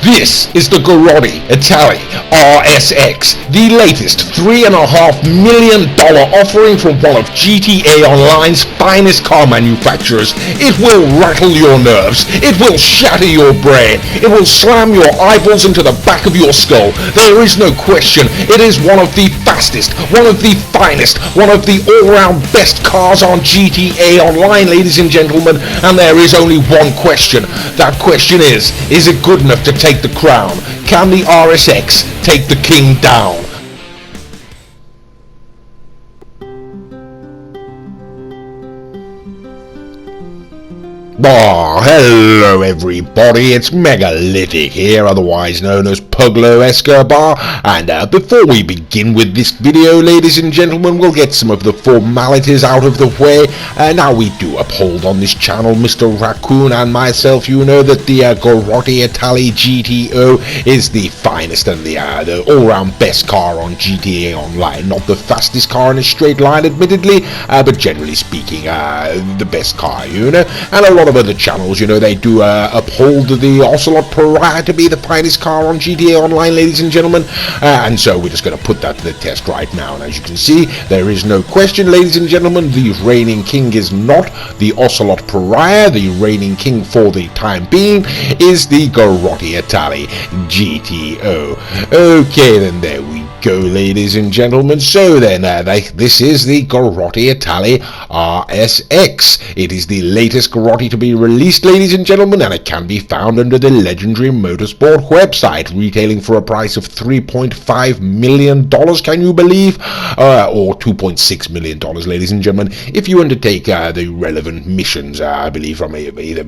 This is the Garotti Itali RSX, the latest $3.5 million offering from one of GTA Online's finest car manufacturers. It will rattle your nerves, it will shatter your brain, it will slam your eyeballs into the back of your skull. There is no question, it is one of the fastest, one of the finest, one of the all-round best cars on GTA Online, ladies and gentlemen, and there is only one question. That question is it good enough to take the crown? Can the RSX take the king down? Oh, hello everybody, it's Megalithic here, otherwise known as Puglo Escobar, and before we begin with this video, ladies and gentlemen, we'll get some of the formalities out of the way. Now we do uphold on this channel, Mr. Raccoon and myself, you know that the Garotti Itali GTO is the finest and the all-round best car on GTA Online. Not the fastest car in a straight line, admittedly, but generally speaking, the best car, you know, and a lot of other channels, you know, they do uphold the Ocelot Pariah to be the finest car on GTA Online, ladies and gentlemen, and so we're just going to put that to the test right now. And as you can see, there is no question, ladies and gentlemen, the reigning king is not the Ocelot Pariah. The reigning king for the time being is the Garotti Itali GTO. Okay, then there we go, ladies and gentlemen. So then, this is the Garotti Itali RSX. It is the latest Garotti to be released, ladies and gentlemen, and it can be found under the legendary Motorsport website, retailing for a price of $3.5 million, can you believe? Or $2.6 million, ladies and gentlemen, if you undertake the relevant missions, I believe, from either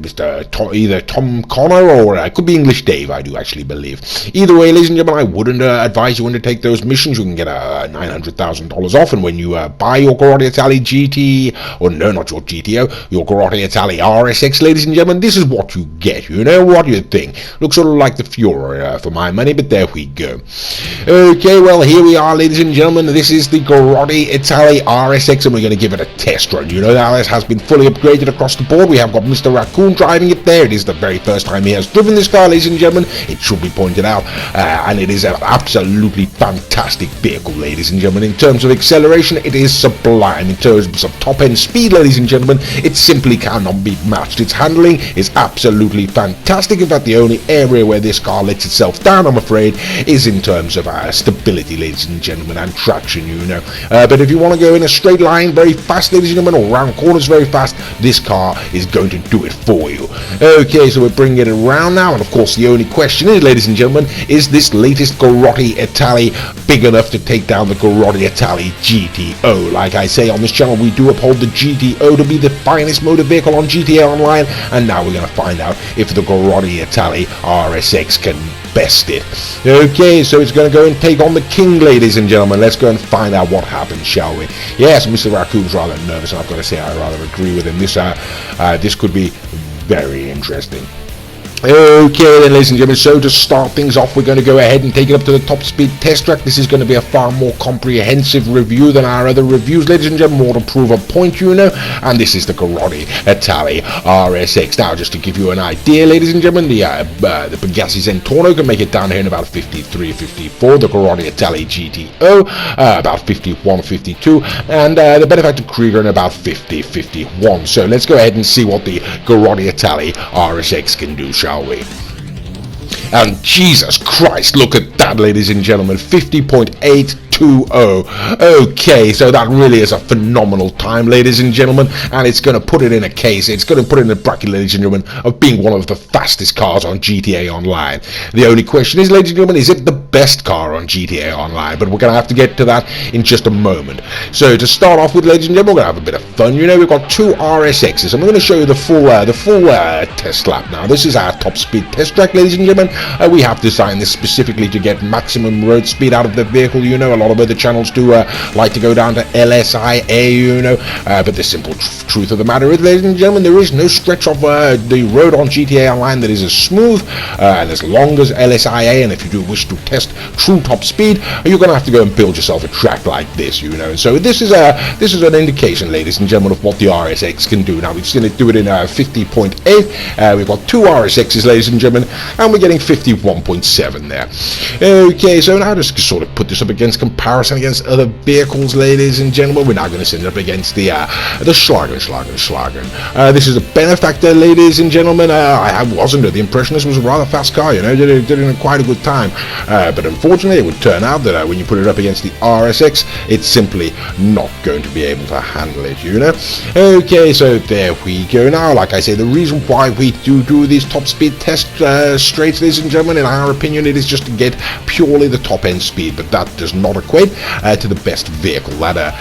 Tom Connor or it could be English Dave, I do actually believe. Either way, ladies and gentlemen, I wouldn't advise you undertake those missions. You can get $900,000 off, and when you buy your Garotti Itali GT, or no, not your GTO, your Garotti Itali RSX, ladies and gentlemen, this is what you get. You know, what do you think? Looks sort of like the Fiore for my money, but there we go. Okay, well, here we are, ladies and gentlemen. This is the Garotti Itali RSX, and we're going to give it a test run. You know, that it has been fully upgraded across the board. We have got Mr. Raccoon driving it there. It is the very first time he has driven this car, ladies and gentlemen. It should be pointed out, and it is an absolutely fantastic vehicle, ladies and gentlemen. In terms of acceleration, it is sublime. In terms of top-end speed, ladies and gentlemen, it simply cannot be matched. Its handling is absolutely fantastic. In fact, the only area where this car lets itself down, I'm afraid, is in terms of stability, ladies and gentlemen, and traction, you know. But if you want to go in a straight line very fast, ladies and gentlemen, or round corners very fast, this car is going to do it for you. Okay, so we're bringing it around now, and of course the only question is, ladies and gentlemen, is this latest Garotti Itali big enough to take down the Garotti Itali GTO? Like I say, on this channel we do uphold the GTO to be the finest motor vehicle on GTA Online, and now we're going to find out if the Garotti Itali RSX can best it. Okay, so it's going to go and take on the king, ladies and gentlemen. Let's go and find out what happens, shall we? Yes, Mr. Raccoon's rather nervous, and I've got to say I rather agree with him. This could be very interesting. Okay then, ladies and gentlemen, so to start things off, we're going to go ahead and take it up to the top speed test track. This is going to be a far more comprehensive review than our other reviews, ladies and gentlemen, more to prove a point, you know, and this is the Garotti Itali RSX. Now, just to give you an idea, ladies and gentlemen, the Pegassi Zentorno can make it down here in about 53, 54, the Garotti Itali GTO, about 51, 52, and the Benefactor Krieger in about 50, 51. So let's go ahead and see what the Garotti Itali RSX can do, shall we? And Jesus Christ, look at that, ladies and gentlemen, 50.820. Okay, so that really is a phenomenal time, ladies and gentlemen, and it's going to put it in a case, it's going to put it in a bracket, ladies and gentlemen, of being one of the fastest cars on GTA Online. The only question is, ladies and gentlemen, is it the best car on GTA Online? But we're going to have to get to that in just a moment. So to start off with, ladies and gentlemen, we're going to have a bit of fun. You know, we've got two RSXs, and we're going to show you the full test lap now. This is our top speed test track, ladies and gentlemen. We have designed this specifically to get maximum road speed out of the vehicle. You know, a lot lot of other channels do like to go down to LSIA, you know, but the simple truth of the matter is, ladies and gentlemen, there is no stretch of the road on GTA Online that is as smooth and as long as LSIA, and if you do wish to test true top speed, you're going to have to go and build yourself a track like this, you know. And so this is an indication, ladies and gentlemen, of what the RSX can do. Now we've seen it do it in 50.8. We've got two RSXs, ladies and gentlemen, and we're getting 51.7 there. Okay, so now just sort of put this up against comparison against other vehicles, ladies and gentlemen. We're now going to send it up against the Schlagen. This is a benefactor, ladies and gentlemen. I was under the impression this was a rather fast car, you know, did it in quite a good time, but unfortunately it would turn out that when you put it up against the RSX, it's simply not going to be able to handle it, you know. Okay, so there we go. Now, like I say, the reason why we do these top speed test straights, ladies and gentlemen, in our opinion, it is just to get purely the top end speed, but that does not equate to the best vehicle. That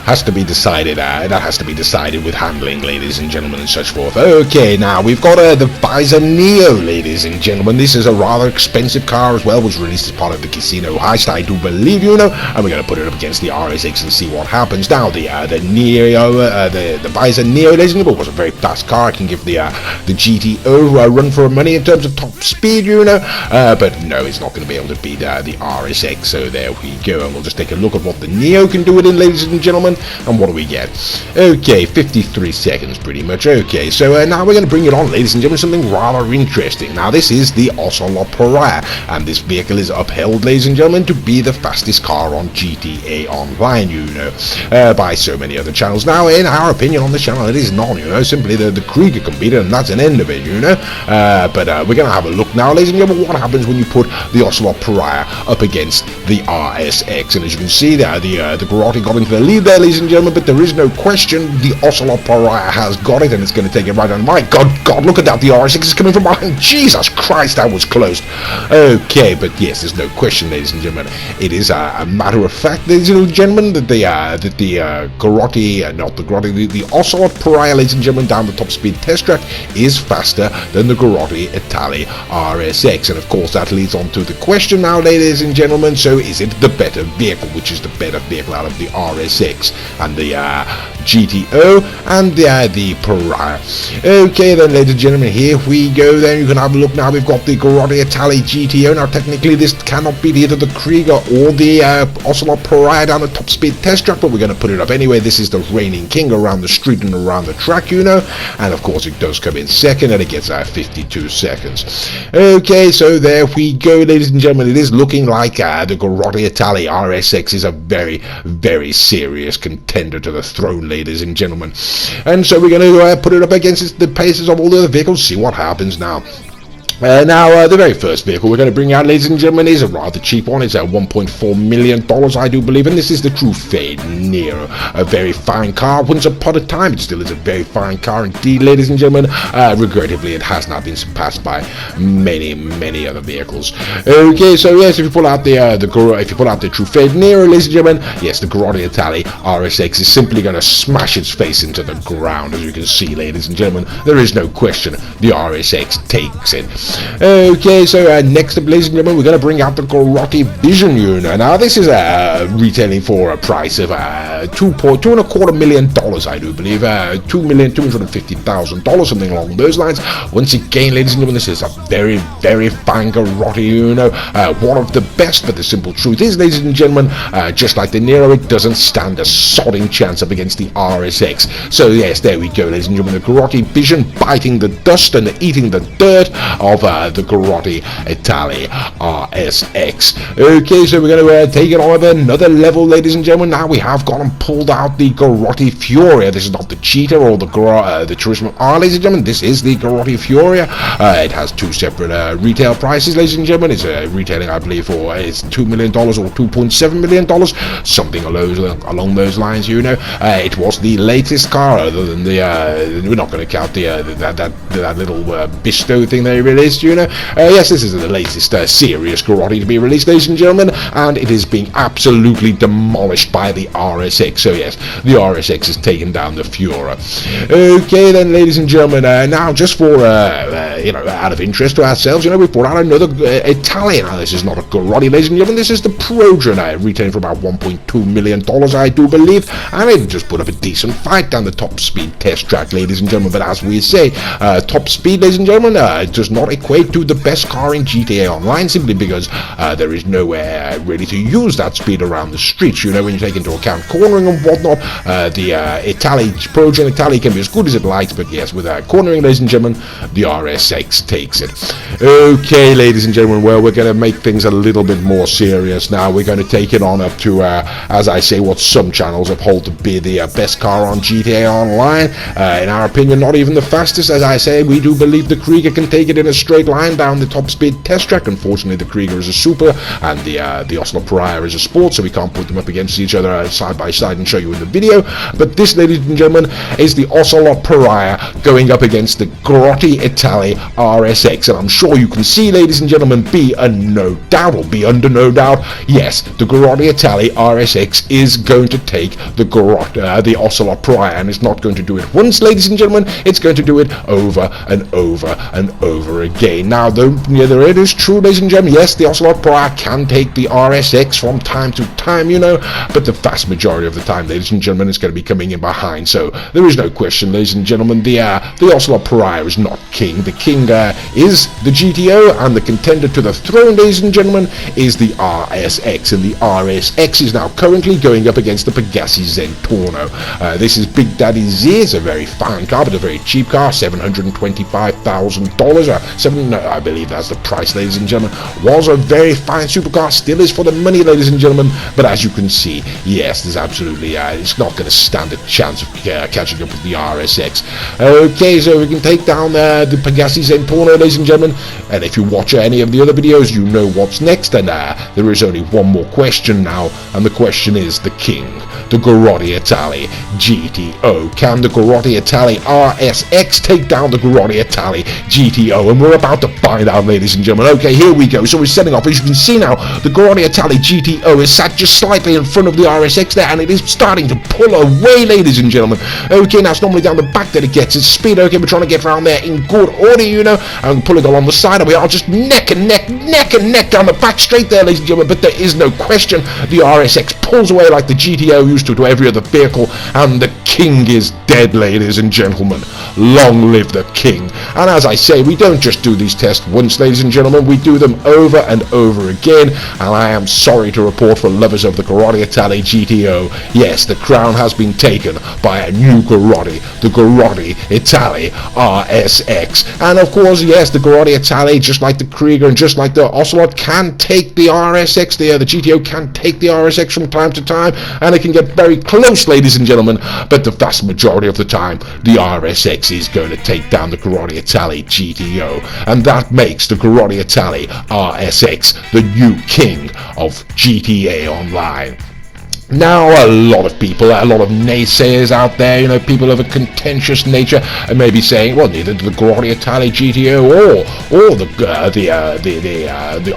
has to be decided. That has to be decided with handling, ladies and gentlemen, and such forth. Okay, now we've got the Visor Neo, ladies and gentlemen. This is a rather expensive car as well. Was released as part of the Casino Heist, I do believe, you know. And we're going to put it up against the RSX and see what happens. Now the Neo, the Visor Neo, ladies and gentlemen, was a very fast car. I can give the GTO a run for money in terms of top speed, you know. But no, it's not going to be able to beat the RSX. So there we go. And we'll just take a look at what the Neo can do with it, ladies and gentlemen. And what do we get? Okay, 53 seconds pretty much. Okay, so now we're going to bring it on, ladies and gentlemen, something rather interesting. Now this is the Ocelot Pariah, and this vehicle is upheld, ladies and gentlemen, to be the fastest car on GTA Online, you know, by so many other channels. Now, in our opinion on the channel, it is not, you know, simply the Krieger can beat it, and that's an end of it, you know. But we're going to have a look now, ladies and gentlemen, what happens when you put the Ocelot Pariah up against the RSX. And as you can see there, the Garotti got into the lead there, ladies and gentlemen, but there is no question the Ocelot Pariah has got it, and it's going to take it right on. My God, look at that, the RSX is coming from behind. Jesus Christ, that was close. Okay, but yes, there's no question, ladies and gentlemen, it is a matter of fact, ladies and gentlemen, that the Ocelot Pariah, ladies and gentlemen, down the top speed test track is faster than the Garotti Itali RSX. And of course that leads on to the question now, ladies and gentlemen, so is it the better vehicle? Which is the better vehicle out of the RSX and the GTO and the Pariah? Okay then, ladies and gentlemen, here we go then. You can have a look now. We've got the Garotti Itali GTO. Now technically this cannot beat either the Krieger or the Ocelot Pariah down the top speed test track, but we're going to put it up anyway. This is the reigning king around the street and around the track, you know, and of course it does come in second, and it gets 52 seconds. Okay, so there we go, ladies and gentlemen. It is looking like the Garotti Itali RSX is a very, very serious contender to the throne, ladies and gentlemen. And so we're going to put it up against the paces of all the other vehicles, see what happens now. Now, the very first vehicle we're going to bring out, ladies and gentlemen, is a rather cheap one. It's at $1.4 million, I do believe, and this is the True Fade Nero. A very fine car. Once upon a time, it still is a very fine car indeed, ladies and gentlemen. Regrettably, it has not been surpassed by many, many other vehicles. Okay, so yes, if you pull out the True Fade Nero, ladies and gentlemen, yes, the Garotti Itali RSX is simply going to smash its face into the ground, as you can see, ladies and gentlemen. There is no question the RSX takes it. Okay, so next up, ladies and gentlemen, we're going to bring out the Garotti Vision unit. Now this is retailing for a price of $2.25 million, I do believe, $2,250,000, something along those lines. Once again, ladies and gentlemen, this is a very, very fine Garotti unit, one of the best. But the simple truth is, ladies and gentlemen, just like the Nero, it doesn't stand a sodding chance up against the RSX. So yes, there we go, ladies and gentlemen, the Garotti Vision biting the dust and eating the dirt of the Garotti Itali RSX. Okay, so we're going to take it on another level, ladies and gentlemen. Now we have gone and pulled out the Garotti Furia. This is not the Cheetah or the Turismo R, ladies and gentlemen. This is the Garotti Furia. It has two separate retail prices, ladies and gentlemen. It's retailing, I believe, for it's $2 million or $2.7 million, something along those lines, you know. It was the latest car, other than the we're not going to count that little Bisto thing there, really. list, you know. Yes, this is the latest serious Garotti to be released, ladies and gentlemen, and it is being absolutely demolished by the RSX. So yes, the RSX has taken down the Fiora. Okay then, ladies and gentlemen, now just for you know, out of interest to ourselves, you know, we've brought out another Italian. Now this is not a Garotti, ladies and gentlemen, this is the Progen, retailing for about $1.2 million, I do believe, and it just put up a decent fight down the top speed test track, ladies and gentlemen. But as we say, top speed, ladies and gentlemen, does not equate to the best car in GTA Online, simply because there is nowhere really to use that speed around the streets, you know, when you take into account cornering and whatnot. The Progen Italy can be as good as it likes, but yes, with cornering, ladies and gentlemen, the RSX takes it. Okay, ladies and gentlemen, well, we're going to make things a little bit more serious now. We're going to take it on up to, as I say, what some channels uphold to be the best car on GTA Online. In our opinion, not even the fastest. As I say, we do believe the Krieger can take it in a straight line down the top speed test track. Unfortunately, the Krieger is a super, and the Ocelot Pariah is a sport, so we can't put them up against each other side by side and show you in the video. But this, ladies and gentlemen, is the Ocelot Pariah going up against the Garotti Italy RSX, and I'm sure you can see, ladies and gentlemen, be under no doubt, yes, the Garotti Italy RSX is going to take the Ocelot Pariah, and it's not going to do it once, ladies and gentlemen, it's going to do it over and over and over again. Now, it is true, ladies and gentlemen, yes, the Ocelot Pariah can take the RSX from time to time, you know, but the vast majority of the time, ladies and gentlemen, it's going to be coming in behind. So there is no question, ladies and gentlemen, the Ocelot Pariah is not king. The king is the GTO, and the contender to the throne, ladies and gentlemen, is the RSX, and the RSX is now currently going up against the Pegassi Zentorno. This is Big Daddy Z. It's a very fine car, but a very cheap car, $725,000. I believe that's the price, ladies and gentlemen. Was a very fine supercar, still is for the money, ladies and gentlemen, but as you can see, yes, there's absolutely, it's not going to stand a chance of catching up with the RSX. Okay, so we can take down the Pegassi Zentorno, ladies and gentlemen, and if you watch any of the other videos, you know what's next, and there is only one more question now, and the question is the king, the Garotti Italy GTO. Can the Garotti Italy RSX take down the Garotti Italy GTO? And we're about to find out, ladies and gentlemen. Okay, here we go. So we're setting off. As you can see now, the Garotti Italy GTO is sat just slightly in front of the RSX there, and it is starting to pull away, ladies and gentlemen. Okay, now it's normally down the back that it gets its speed. Okay, we're trying to get around there in good order, you know, and pulling along the side, and we are just neck and neck down the back straight there, ladies and gentlemen. But there is no question, the RSX pulls away like the GTO used to every other vehicle, and the king is dead, ladies and gentlemen. Long live the king. And as I say, we don't just do these tests once, ladies and gentlemen, we do them over and over again, and I am sorry to report for lovers of the Garotti Italy GTO, yes, the crown has been taken by a new Garotti, the Garotti Italy RSX. And of course, yes, the Garotti Italy, just like the Krieger and just like the Ocelot, can take the RSX, the GTO can take the RSX from time to time, and it can get very close, ladies and gentlemen, but the vast majority of the time, the RSX is going to take down the Garotti Italy GTO, and that makes the Garotti Italy RSX the new king of GTA Online. Now, a lot of people, a lot of naysayers out there, you know, people of a contentious nature, may be saying, well, neither the Garotti Italy GTO or the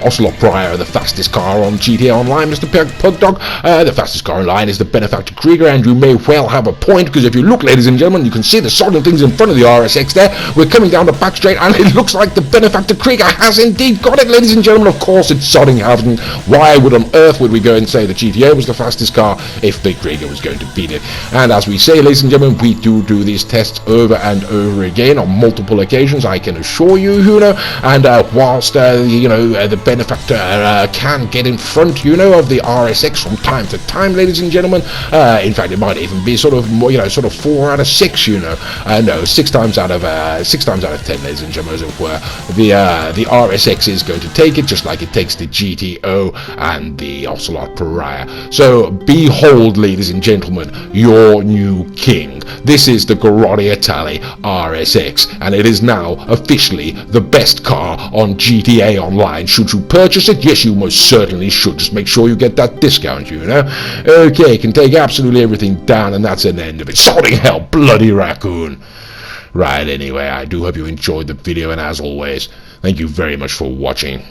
Ocelot Pariah are the fastest car on GTA Online, Mr. Pugdog. The fastest car online is the Benefactor Krieger, and you may well have a point, because if you look, ladies and gentlemen, you can see the sodding things in front of the RSX there. We're coming down the back straight, and it looks like the Benefactor Krieger has indeed got it, ladies and gentlemen. Of course, it's sodding hasn't. Why would on earth would we go and say the GTO was the fastest car if the Krieger was going to beat it? And as we say, ladies and gentlemen, we do these tests over and over again on multiple occasions, I can assure you, you know, and whilst you know, the Benefactor can get in front, you know, of the RSX from time to time, ladies and gentlemen, in fact it might even be sort of more, you know, sort of 4 out of 6, you know, no, 6 times out of 10, ladies and gentlemen, as it were, the RSX is going to take it, just like it takes the GTO and the Ocelot Pariah. So behold, ladies and gentlemen, your new king. This is the Garotti Italy RSX, and it is now officially the best car on GTA Online. Should you purchase it? Yes, you most certainly should. Just make sure you get that discount, you know. Okay, can take absolutely everything down, and that's an end of it. Sorting hell, bloody raccoon. Right, anyway, I do hope you enjoyed the video, and as always, Thank you very much for watching.